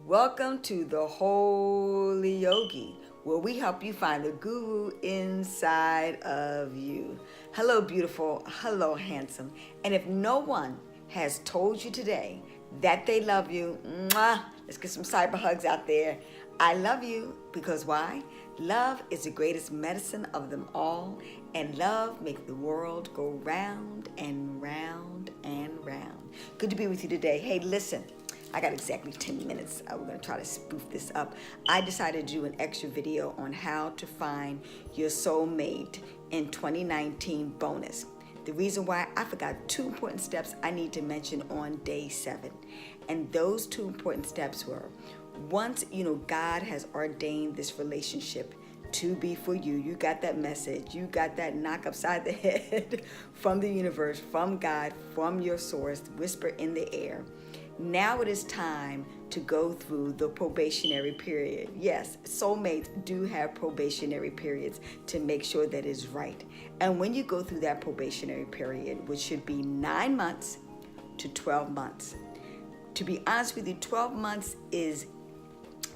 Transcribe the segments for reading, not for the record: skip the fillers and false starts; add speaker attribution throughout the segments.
Speaker 1: Welcome to the Holy Yogi, where we help you find the guru inside of you. Hello, beautiful. Hello, handsome. And if no one has told you today that they love you, mwah, let's get some cyber hugs out there. I love you because why? Love is the greatest medicine of them all, and love makes the world go round and round and round. Good to be with you today. Hey, listen. I got exactly 10 minutes. We're going to try to spoof this up. I decided to do an extra video on how to find your soulmate in 2019 bonus. The reason why, I forgot two important steps I need to mention on day 7. And those two important steps were, once God has ordained this relationship to be for you, you got that message, you got that knock upside the head from the universe, from God, from your source, whisper in the air. Now it is time to go through the probationary period. Yes, soulmates do have probationary periods to make sure that is right. And when you go through that probationary period, which should be 9 months to 12 months, to be honest with you, 12 months is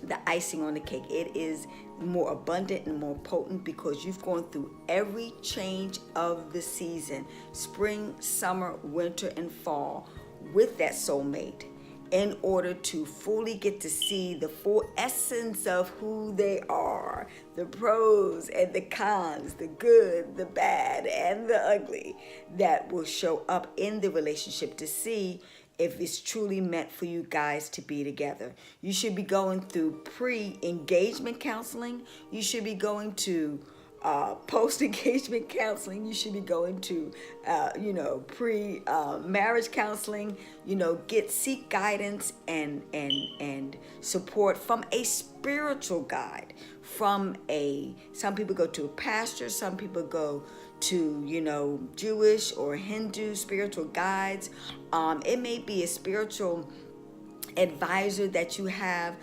Speaker 1: the icing on the cake. It is more abundant and more potent because you've gone through every change of the season, spring, summer, winter, and fall, with that soulmate, in order to fully get to see the full essence of who they are, the pros and the cons, the good, the bad, and the ugly that will show up in the relationship to see if it's truly meant for you guys to be together. You should be going through pre-engagement counseling. You should be going to post-engagement counseling. You should be going to, pre-marriage counseling. Seek guidance and support from a spiritual guide. Some people go to a pastor. Some people go to, Jewish or Hindu spiritual guides. It may be a spiritual advisor that you have,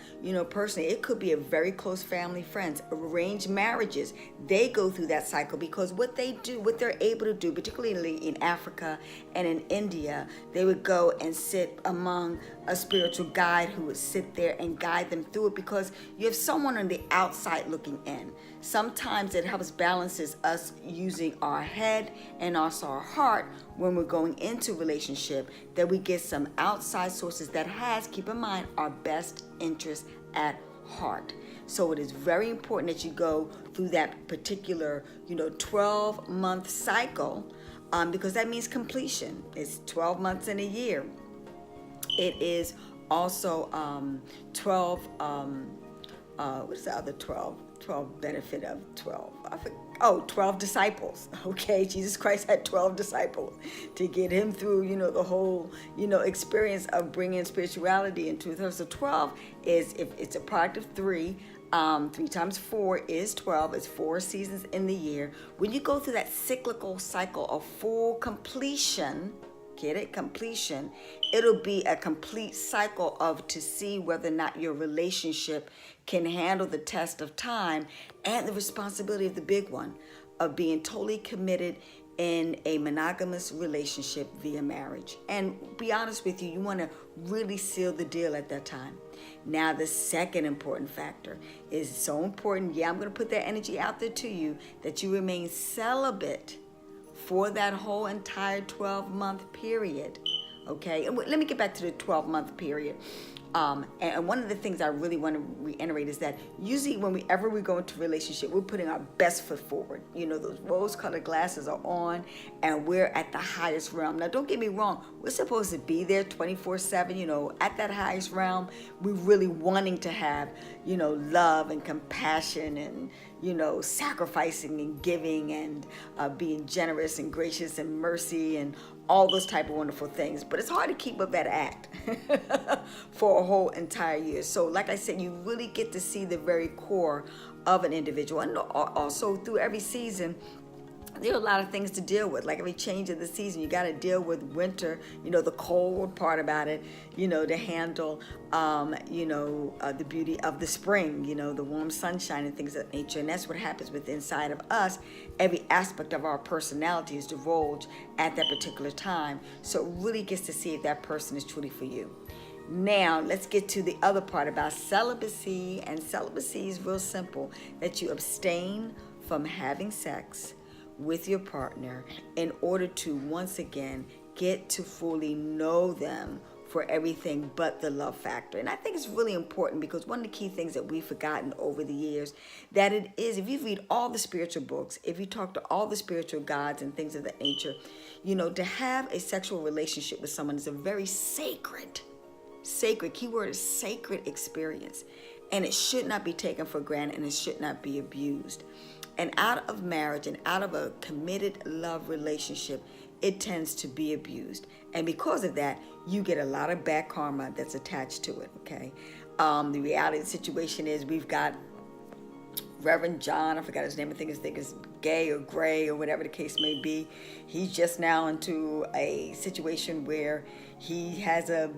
Speaker 1: personally. It could be a very close family, friends, arranged marriages. They go through that cycle because what they're able to do, particularly in Africa and in India, they would go and sit among a spiritual guide who would sit there and guide them through it, because you have someone on the outside looking in. Sometimes it helps balances us using our head and also our heart when we're going into relationship, that we get some outside sources that has, keep in mind, our best interest at heart. So it is very important that you go through that particular, 12-month cycle, because that means completion. It's 12 months in a year. It is also 12, what is the other 12? 12 benefit of 12. 12 disciples. Okay, Jesus Christ had 12 disciples to get him through, the whole, experience of bringing spirituality into it. So 12 is, if it's a product of 3, 3 times 4 is 12. It's 4 seasons in the year. When you go through that cyclical cycle of full completion, get it? Completion. It'll be a complete cycle of to see whether or not your relationship can handle the test of time and the responsibility of the big one of being totally committed in a monogamous relationship via marriage. And be honest with you, you want to really seal the deal at that time. Now, the second important factor is so important. Yeah, I'm going to put that energy out there to you, that you remain celibate for that whole entire 12-month period. Okay, and let me get back to the 12-month period. And one of the things I really want to reiterate is that usually whenever we go into a relationship, we're putting our best foot forward. Those rose-colored glasses are on, and we're at the highest realm. Now, don't get me wrong. We're supposed to be there 24/7, at that highest realm. We're really wanting to have, love and compassion and, sacrificing and giving and being generous and gracious and mercy and all those type of wonderful things. But it's hard to keep up that act for a whole entire year. So like I said, you really get to see the very core of an individual. And also through every season, there are a lot of things to deal with. Like every change of the season, you got to deal with winter, the cold part about it, to handle, the beauty of the spring, the warm sunshine and things of that nature. And that's what happens with inside of us. Every aspect of our personality is divulged at that particular time. So it really gets to see if that person is truly for you. Now, let's get to the other part about celibacy. And celibacy is real simple, that you abstain from having sex with your partner in order to, once again, get to fully know them for everything but the love factor. And I think it's really important, because one of the key things that we've forgotten over the years, that it is, if you read all the spiritual books, if you talk to all the spiritual gods and things of that nature, to have a sexual relationship with someone is a very sacred, keyword is sacred experience. And it should not be taken for granted, and it should not be abused. And out of marriage and out of a committed love relationship, it tends to be abused. And because of that, you get a lot of bad karma that's attached to it, okay? The reality of the situation is, we've got Reverend John, I forgot his name, I think it's Gay or Gray or whatever the case may be. He's just now into a situation where he has a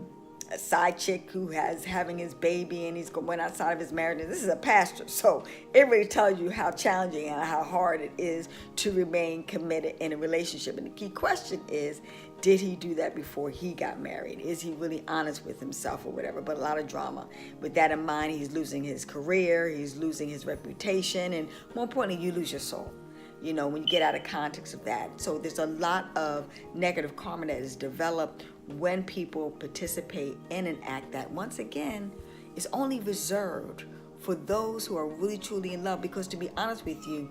Speaker 1: side chick who has having his baby, and he's going outside of his marriage. And this is a pastor, so it really tells you how challenging and how hard it is to remain committed in a relationship. And the key question is, did he do that before he got married? Is he really honest with himself or whatever? But a lot of drama. With that in mind, he's losing his career, he's losing his reputation, and more importantly, you lose your soul, when you get out of context of that. So there's a lot of negative karma that is developed when people participate in an act that, once again, is only reserved for those who are really truly in love. Because, to be honest with you,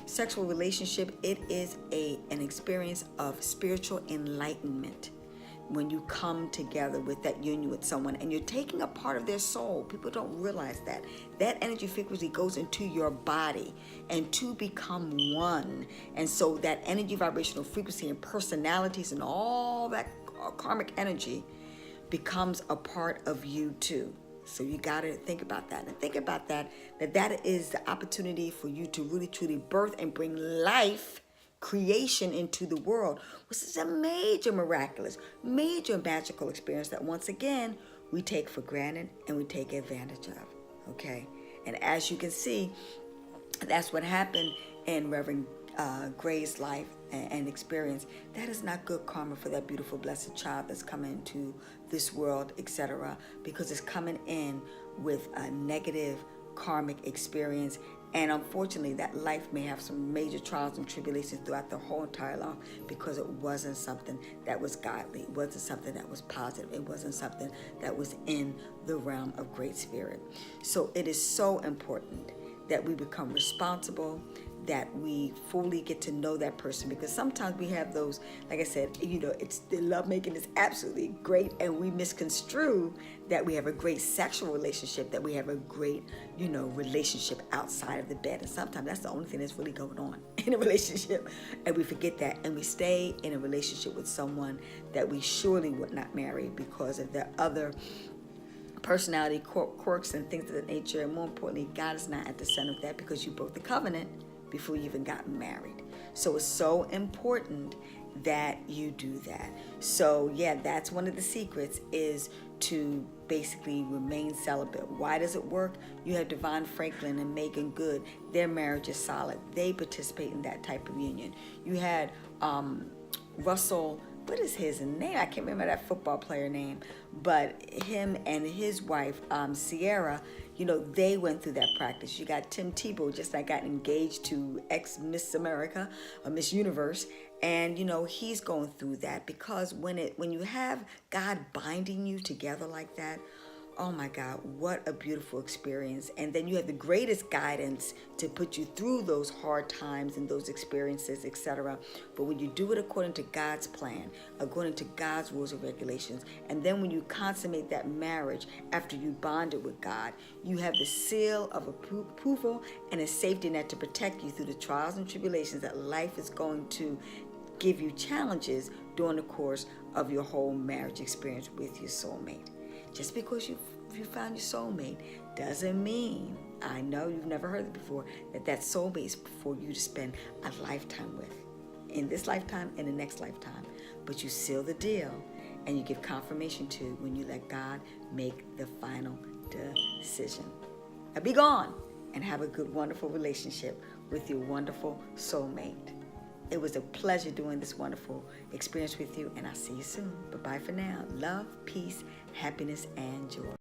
Speaker 1: sexual relationship, it is an experience of spiritual enlightenment. When you come together with that union with someone and you're taking a part of their soul, people don't realize that energy frequency goes into your body and to become one. And so that energy, vibrational frequency, and personalities and all that karmic energy becomes a part of you too. So you got to think about that, and think about that is the opportunity for you to really truly birth and bring life, creation into the world, which is a major miraculous, major magical experience that, once again, we take for granted and we take advantage of. Okay? And as you can see, that's what happened in Reverend Gray's life and experience. That is not good karma for that beautiful, blessed child that's coming into this world, etc., because it's coming in with a negative karmic experience. And unfortunately, that life may have some major trials and tribulations throughout the whole entire life, because it wasn't something that was godly. It wasn't something that was positive. It wasn't something that was in the realm of great spirit. So it is so important that we become responsible, that we fully get to know that person, because sometimes we have those, like I said, it's the lovemaking is absolutely great, and we misconstrue that we have a great sexual relationship, that we have a great, relationship outside of the bed. And sometimes that's the only thing that's really going on in a relationship, and we forget that, and we stay in a relationship with someone that we surely would not marry because of their other personality quirks and things of that nature. And more importantly, God is not at the center of that, because you broke the covenant before you even got married. So it's so important that you do that. So yeah, that's one of the secrets, is to basically remain celibate. Why does it work? You have Devon Franklin and Megan Good. Their marriage is solid. They participate in that type of union. You had Russell, what is his name? I can't remember that football player name, but him and his wife, Sierra, they went through that practice. You got Tim Tebow, just like got engaged to ex-Miss America, or Miss Universe, and he's going through that, because when you have God binding you together like that, oh my God, what a beautiful experience. And then you have the greatest guidance to put you through those hard times and those experiences, etc. But when you do it according to God's plan, according to God's rules and regulations, and then when you consummate that marriage after you bonded with God, you have the seal of approval and a safety net to protect you through the trials and tribulations that life is going to give you challenges during the course of your whole marriage experience with your soulmate. Just because you found your soulmate doesn't mean, I know you've never heard it before, that soulmate is for you to spend a lifetime with, in this lifetime and the next lifetime. But you seal the deal, and you give confirmation to when you let God make the final decision. Now be gone and have a good, wonderful relationship with your wonderful soulmate. It was a pleasure doing this wonderful experience with you, and I'll see you soon. Bye-bye for now. Love, peace, happiness, and joy.